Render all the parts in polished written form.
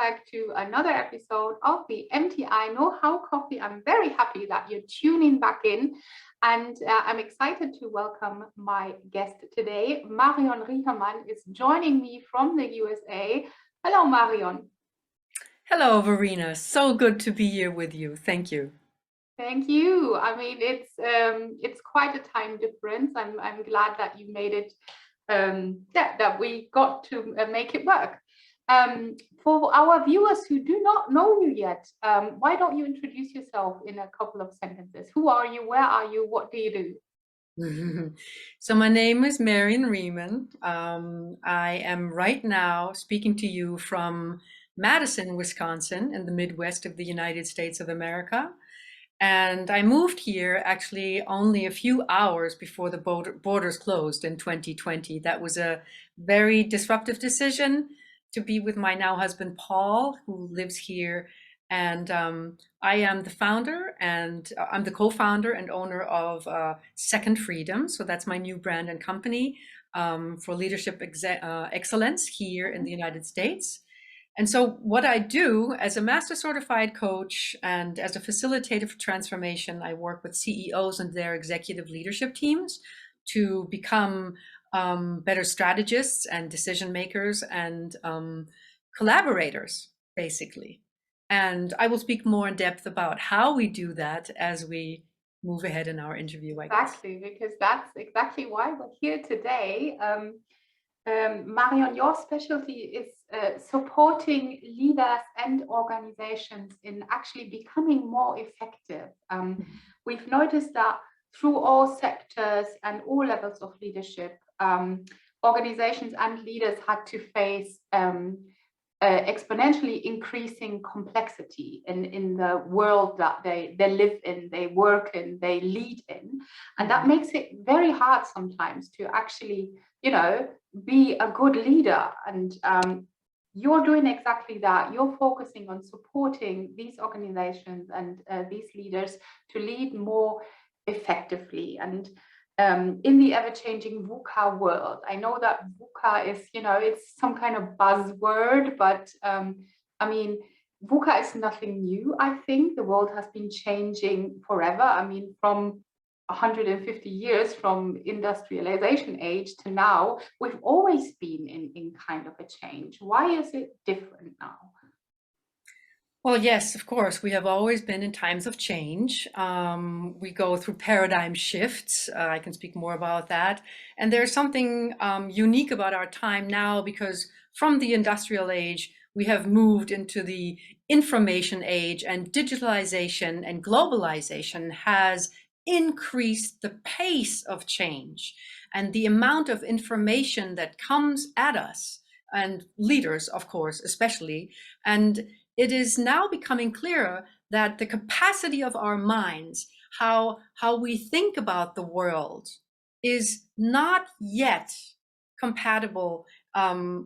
back to another episode of the MTI KnowHow Coffee. I'm very happy that you're tuning back in, and I'm excited to welcome my guest today. Marion Riehemann is joining me from the USA. Hello, Marion. Hello, Verena. So good to be here with you. Thank you. Thank you. I mean, it's quite a time difference. I'm glad that you made it. That we got to make it work. For our viewers who do not know you yet, why don't you introduce yourself in a couple of sentences? Who are you? Where are you? What do you do? So my name is Marion Riehemann. I am right now speaking to you from Madison, Wisconsin, in the Midwest of the United States of America. And I moved here actually only a few hours before the borders closed in 2020. That was a very disruptive decision to be with my now husband, Paul, who lives here. And I am the founder and I'm the co-founder and owner of Second Freedom. So that's my new brand and company for leadership excellence here in the United States. And so what I do as a master certified coach and as a facilitator for transformation, I work with CEOs and their executive leadership teams to become better strategists and decision makers and collaborators, basically. And I will speak more in depth about how we do that as we move ahead in our interview, I guess. Exactly, because that's exactly why we're here today. Marion, your specialty is supporting leaders and organizations in actually becoming more effective. We've noticed that through all sectors and all levels of leadership, organizations and leaders had to face exponentially increasing complexity in the world that they live in, they work in, they lead in. And that makes it very hard sometimes to actually, be a good leader. And you're doing exactly that. You're focusing on supporting these organizations and these leaders to lead more effectively. And in the ever-changing VUCA world, I know that VUCA is, it's some kind of buzzword, but I mean, VUCA is nothing new. I think the world has been changing forever. I mean, from 150 years from industrialization age to now, we've always been in kind of a change. Why is it different now? Well, yes, of course. We have always been in times of change. We go through paradigm shifts. I can speak more about that. And there's something unique about our time now because from the industrial age, we have moved into the information age, and digitalization and globalization has increased the pace of change and the amount of information that comes at us, and leaders, of course, especially. And it is now becoming clearer that the capacity of our minds, how we think about the world, is not yet compatible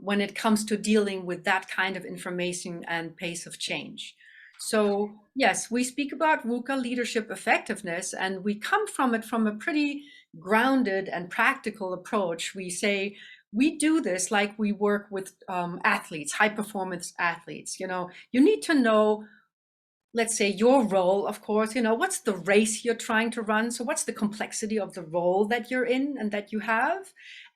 when it comes to dealing with that kind of information and pace of change. So yes, we speak about VUCA leadership effectiveness, and we come from it from a pretty grounded and practical approach. We say, we do this like we work with athletes, high performance athletes. You need to know, let's say, your role, of course, what's the race you're trying to run? So what's the complexity of the role that you're in and that you have?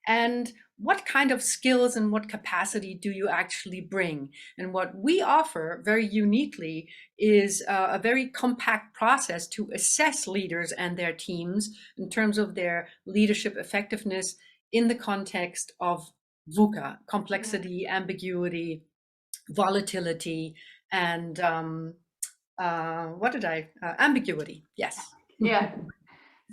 And what kind of skills and what capacity do you actually bring? And what we offer very uniquely is a very compact process to assess leaders and their teams in terms of their leadership effectiveness in the context of VUCA, complexity, ambiguity, volatility, and ambiguity, yes. Yeah.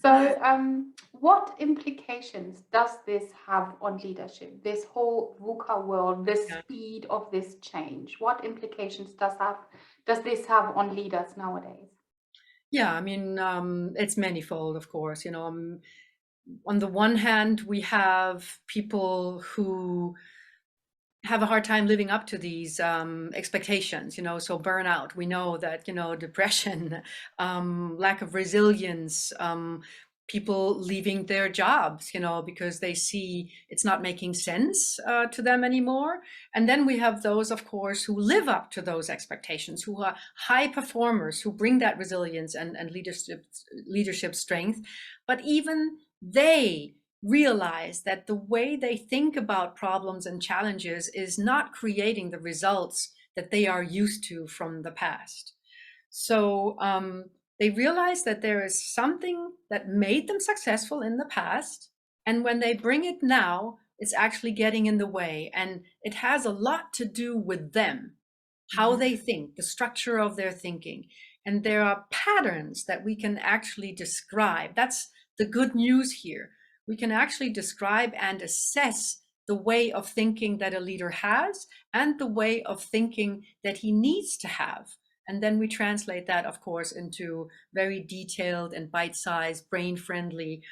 So what implications does this have on leadership, this whole VUCA world, the speed of this change? What implications does this have on leaders nowadays? Yeah, I mean, it's manifold, of course. On the one hand, we have people who have a hard time living up to these expectations, so burnout. We know that, depression, lack of resilience, people leaving their jobs, because they see it's not making sense to them anymore. And then we have those, of course, who live up to those expectations, who are high performers, who bring that resilience and leadership strength. But even they realize that the way they think about problems and challenges is not creating the results that they are used to from the past. So they realize that there is something that made them successful in the past. And when they bring it now, it's actually getting in the way. And it has a lot to do with them, how they think, the structure of their thinking. And there are patterns that we can actually describe. That's the good news here. We can actually describe and assess the way of thinking that a leader has and the way of thinking that he needs to have. And then we translate that, of course, into very detailed and bite-sized, brain-friendly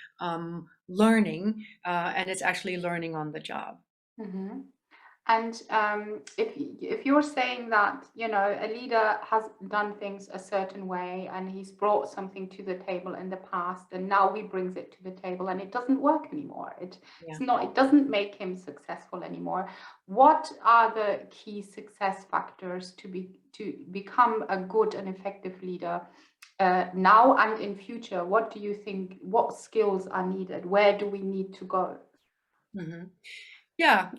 learning. And it's actually learning on the job. Mm-hmm. And if you're saying that, a leader has done things a certain way and he's brought something to the table in the past, and now he brings it to the table and it doesn't work anymore. It doesn't make him successful anymore. What are the key success factors to become a good and effective leader now and in future? What do you think, what skills are needed? Where do we need to go? Mm-hmm. Yeah,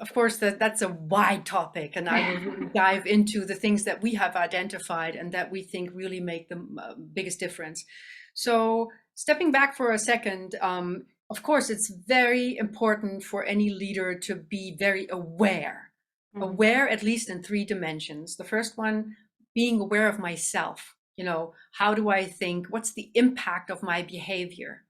of course, that's a wide topic, and I will really dive into the things that we have identified and that we think really make the biggest difference. So stepping back for a second, of course, it's very important for any leader to be very aware, aware at least in 3 dimensions. The first one, being aware of myself. How do I think? What's the impact of my behavior?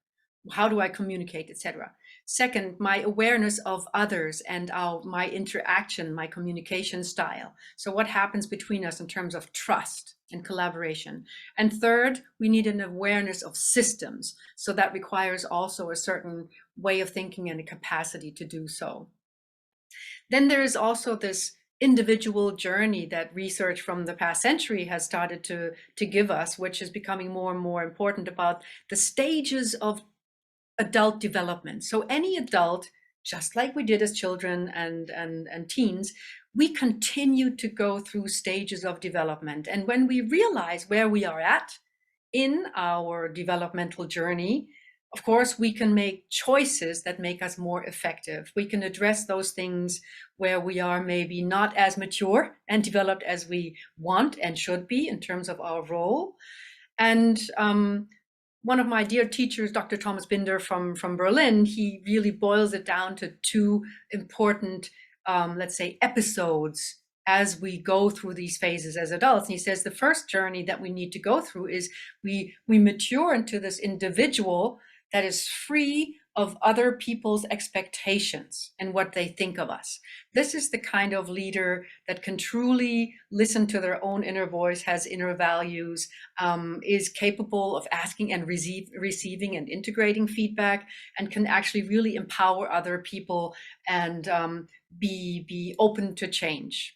How do I communicate, etc.? Second, my awareness of others and my interaction, my communication style. So what happens between us in terms of trust and collaboration. And third, we need an awareness of systems. So that requires also a certain way of thinking and a capacity to do so. Then there is also this individual journey that research from the past century has started to give us, which is becoming more and more important, about the stages of adult development. So any adult, just like we did as children and teens, we continue to go through stages of development. And when we realize where we are at in our developmental journey, of course, we can make choices that make us more effective. We can address those things where we are maybe not as mature and developed as we want and should be in terms of our role. And one of my dear teachers, Dr. Thomas Binder from Berlin, he really boils it down to 2 important, let's say, episodes as we go through these phases as adults. And he says the first journey that we need to go through is we mature into this individual that is free of other people's expectations and what they think of us. This is the kind of leader that can truly listen to their own inner voice, has inner values, is capable of asking and receiving and integrating feedback, and can actually really empower other people and be open to change.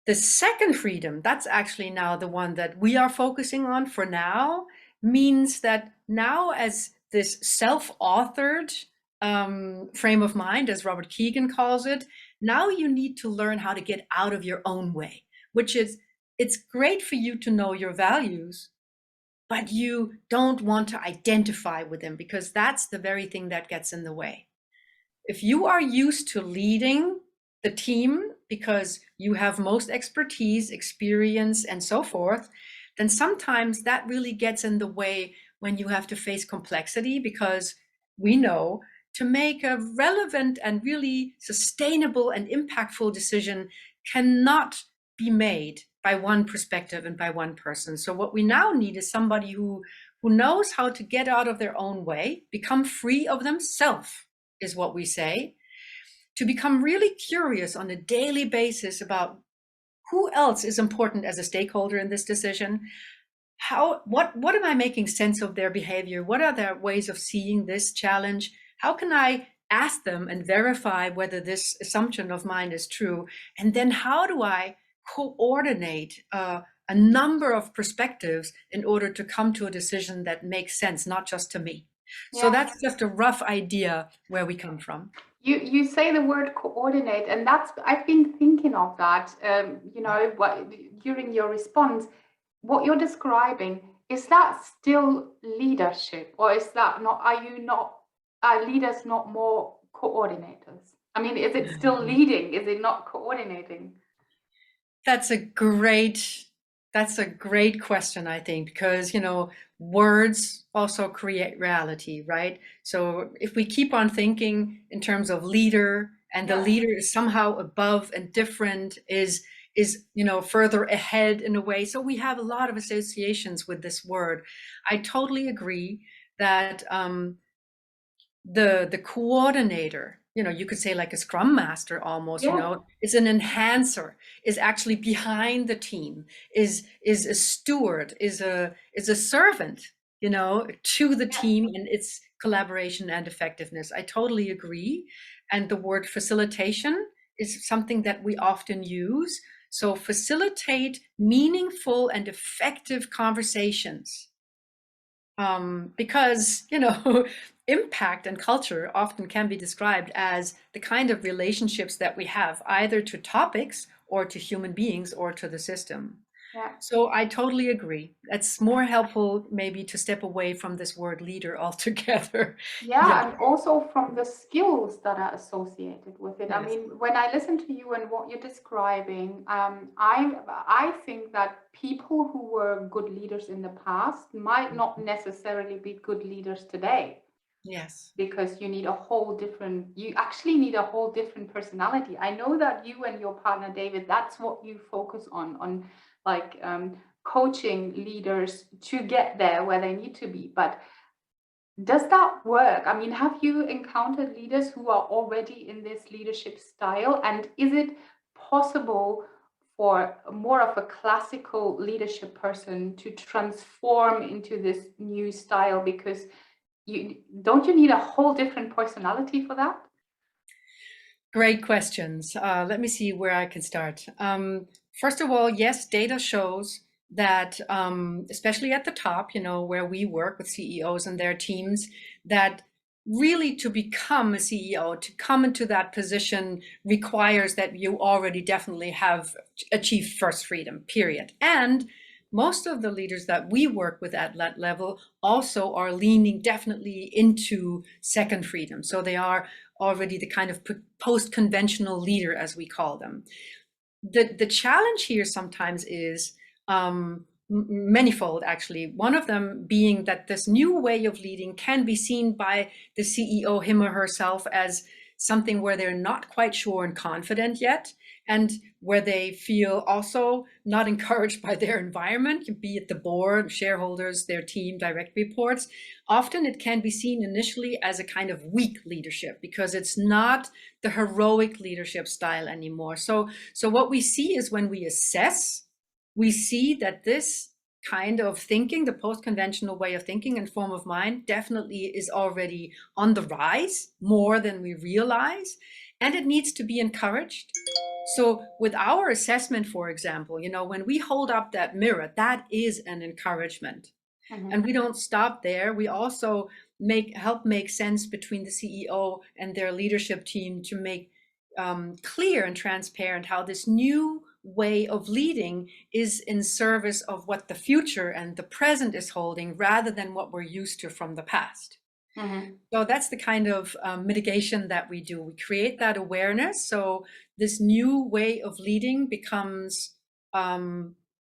The second freedom, that's actually now the one that we are focusing on for now, means that now, as this self-authored frame of mind, as Robert Keegan calls it, now you need to learn how to get out of your own way, which is, it's great for you to know your values, but you don't want to identify with them, because that's the very thing that gets in the way. If you are used to leading the team because you have most expertise, experience, and so forth, then sometimes that really gets in the way when you have to face complexity, because we know to make a relevant and really sustainable and impactful decision cannot be made by one perspective and by one person. So what we now need is somebody who knows how to get out of their own way, become free of themselves, is what we say, to become really curious on a daily basis about who else is important as a stakeholder in this decision. What am I making sense of their behavior? What are their ways of seeing this challenge? How can I ask them and verify whether this assumption of mine is true? And then how do I coordinate a a number of perspectives in order to come to a decision that makes sense, not just to me. So Yeah. that's just a rough idea where we come from. You say the word coordinate, and that's I've been thinking of that. You know, during your response, what you're describing, is that still leadership, or is that not? Are leaders not more coordinators? I mean, is it still leading? Is it not coordinating? That's a great that's a great question, I think, because words also create reality, right? So if we keep on thinking in terms of leader, and the Yeah. leader is somehow above and different, is further ahead in a way. So we have a lot of associations with this word. I totally agree that the coordinator, you could say like a scrum master almost, Yeah. is an enhancer, is actually behind the team, is a steward, is a servant, to the Yeah. team and its collaboration and effectiveness. I totally agree. And the word facilitation is something that we often use. So facilitate meaningful and effective conversations, because impact and culture often can be described as the kind of relationships that we have either to topics or to human beings or to the system. Yeah. So I totally agree. It's more helpful maybe to step away from this word leader altogether. Yeah. Yeah, and also from the skills that are associated with it. I Yes. mean, when I listen to you and what you're describing, I think that people who were good leaders in the past might not necessarily be good leaders today, Yes. because you actually need a whole different personality. I know that you and your partner David, that's what you focus on like coaching leaders to get there where they need to be. But does that work? I mean, have you encountered leaders who are already in this leadership style? And is it possible for more of a classical leadership person to transform into this new style? Because you need a whole different personality for that? Great questions. Let me see where I can start. First of all, yes, data shows that, especially at the top, where we work with CEOs and their teams, that really to become a CEO, to come into that position requires that you already definitely have achieved first freedom, period. And most of the leaders that we work with at that level also are leaning definitely into second freedom. So they are already the kind of post-conventional leader, as we call them. The challenge here sometimes is manifold, actually. One of them being that this new way of leading can be seen by the CEO, him or herself, as something where they're not quite sure and confident yet, and where they feel also not encouraged by their environment, be it the board, shareholders, their team, direct reports. Often it can be seen initially as a kind of weak leadership because it's not the heroic leadership style anymore. So what we see is, when we assess, we see that this kind of thinking, the post-conventional way of thinking and form of mind, definitely is already on the rise more than we realize, and it needs to be encouraged. So with our assessment, for example, when we hold up that mirror, that is an encouragement. And we don't stop there. We also help make sense between the CEO and their leadership team to make clear and transparent how this new way of leading is in service of what the future and the present is holding, rather than what we're used to from the past. So that's the kind of mitigation that we do. We create that awareness. So this new way of leading becomes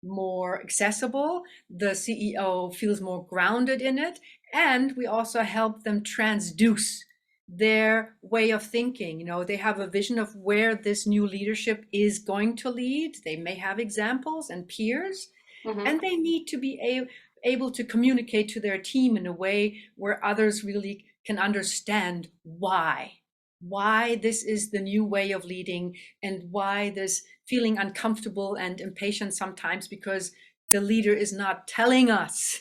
more accessible. The CEO feels more grounded in it. And we also help them transduce their way of thinking. They have a vision of where this new leadership is going to lead. They may have examples and peers, and they need to be able to communicate to their team in a way where others really can understand why this is the new way of leading, and why this feeling uncomfortable and impatient sometimes because the leader is not telling us,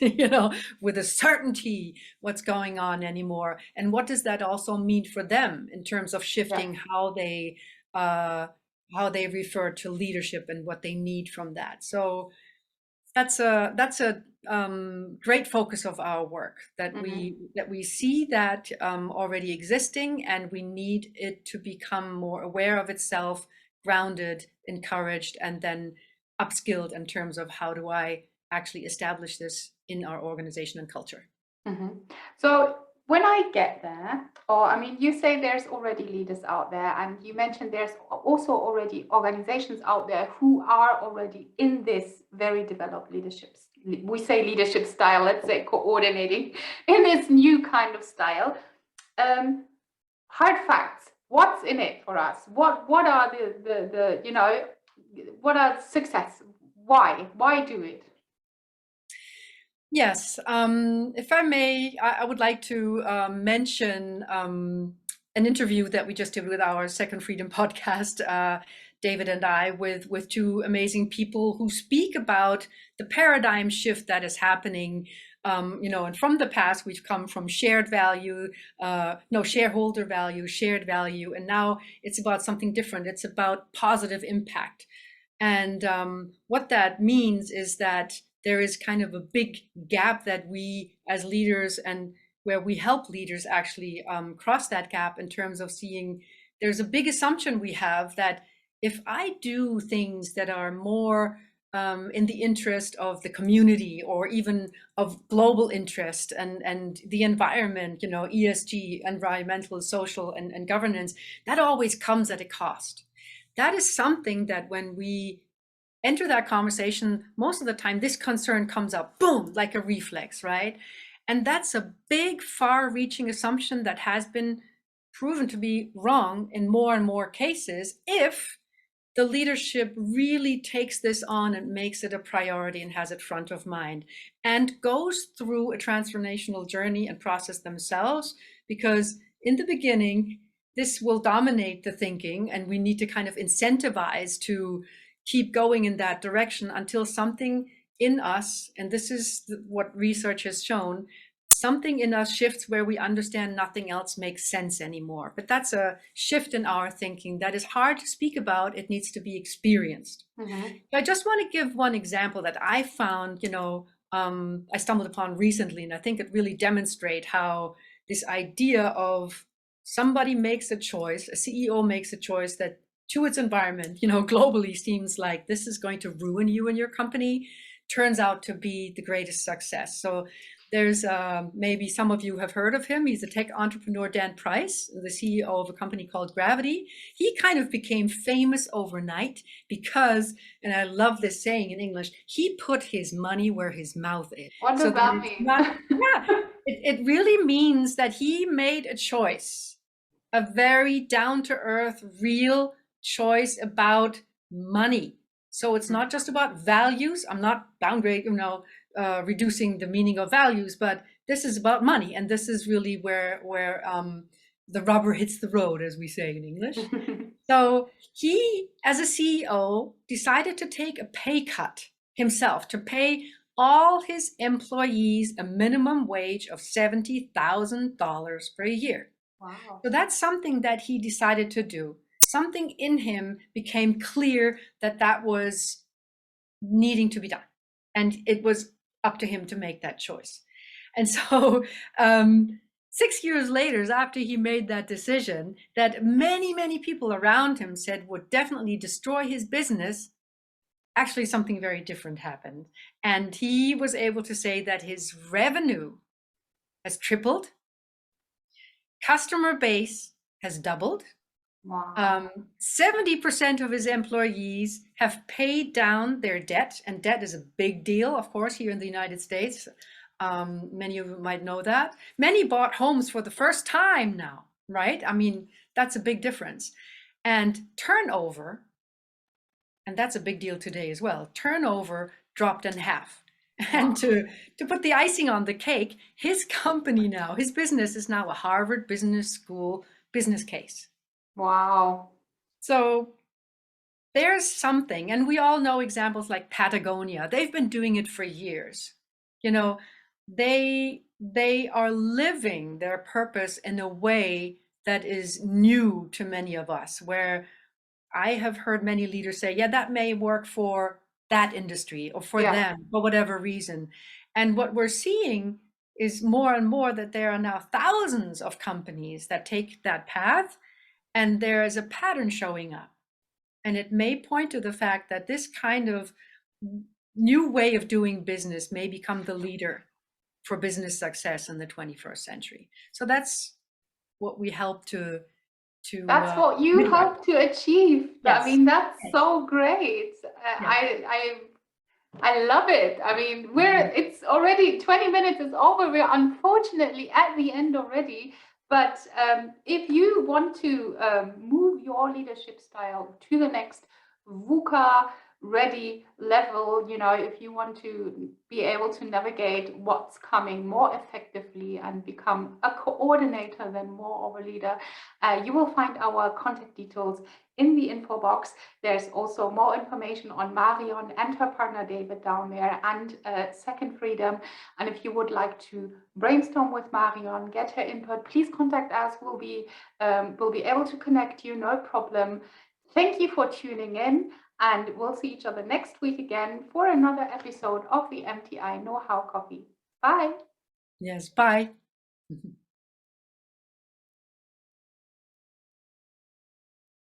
with a certainty what's going on anymore. And what does that also mean for them in terms of shifting how they refer to leadership and what they need from that? So That's a great focus of our work, that Mhm. we see that already existing, and we need it to become more aware of itself, grounded, encouraged, and then upskilled in terms of how do I actually establish this in our organization and culture. Mhm. So when I get there, or I mean, you say there's already leaders out there, and you mentioned there's also already organizations out there who are already in this very developed leadership. We say leadership style, let's say coordinating in this new kind of style. Um, Hard facts. What's in it for us? What are the what are success? Why do it? Yes, if I may, I would like to mention an interview that we just did with our Second Freedom podcast, David and I, with two amazing people who speak about the paradigm shift that is happening. And from the past, we've come from shared value, no, shareholder value, shared value, and now it's about something different. It's about positive impact. And what that means is that there is kind of a big gap that we as leaders, and where we help leaders actually cross that gap in terms of seeing there's a big assumption we have that if I do things that are more in the interest of the community or even of global interest and the environment, ESG, environmental, social, and governance, that always comes at a cost. That is something that when we enter that conversation, most of the time this concern comes up, boom, like a reflex, right? And that's a big, far reaching assumption that has been proven to be wrong in more and more cases if the leadership really takes this on and makes it a priority and has it front of mind and goes through a transformational journey and process themselves. Because in the beginning, this will dominate the thinking, and we need to kind of incentivize to keep going in that direction until something in us, and this is what research has shown, something in us shifts where we understand nothing else makes sense anymore. But that's a shift in our thinking that is hard to speak about. It needs to be experienced. Mhm. I just want to give one example that I found, I stumbled upon recently, and I think it really demonstrates how this idea of somebody makes a choice, a CEO makes a choice that to its environment, globally seems like this is going to ruin you and your company, turns out to be the greatest success. So there's maybe some of you have heard of him. He's a tech entrepreneur, Dan Price, the CEO of a company called Gravity. He kind of became famous overnight because, and I love this saying in English, he put his money where his mouth is. What So does that that it's mean? not, yeah, it really means that he made a choice, a very down to earth, real choice about money. So it's not just about values. I'm not reducing the meaning of values, but this is about money, and this is really where the rubber hits the road, as we say in English. So he, as a CEO, decided to take a pay cut himself to pay all his employees a minimum wage of $70,000 per year. Wow. So that's something that he decided to do. Something in him became clear that that was needing to be done. And it was up to him to make that choice. And so 6 years later, after he made that decision, that many, many people around him said would definitely destroy his business, actually something very different happened. And he was able to say that his revenue has tripled, customer base has doubled, Wow. 70% of his employees have paid down their debt, and debt is a big deal, of course, here in the United States. Many of you might know that. Many bought homes for the first time now, right? I mean, that's a big difference. And turnover, and that's a big deal today as well, turnover dropped in half. And Wow. to put the icing on the cake, his company now, his business is now a Harvard Business School business case. Wow. So there's something, and we all know examples like Patagonia. They've been doing it for years. You know, they are living their purpose in a way that is new to many of us, where I have heard many leaders say, yeah, that may work for that industry or for Yeah. them for whatever reason. And what we're seeing is more and more that there are now thousands of companies that take that path, and there is a pattern showing up. And it may point to the fact that this kind of new way of doing business may become the leader for business success in the 21st century. So that's what we help to That's what you midwife. hope to achieve. I Yes. mean, that's Yes. so great. Yes. I love it. I mean, it's already 20 minutes is over. We're unfortunately at the end already. But if you want to move your leadership style to the next VUCA ready level, you know, if you want to be able to navigate what's coming more effectively and become a coordinator than more of a leader, you will find our contact details in the info box. There's also more information on Marion and her partner David down there, and Second Freedom. And if you would like to brainstorm with Marion, get her input, please contact us. We'll be able to connect you, no problem. Thank you for tuning in, and we'll see each other next week again for another episode of the MTI KnowHow Coffee. Bye. Yes. Bye.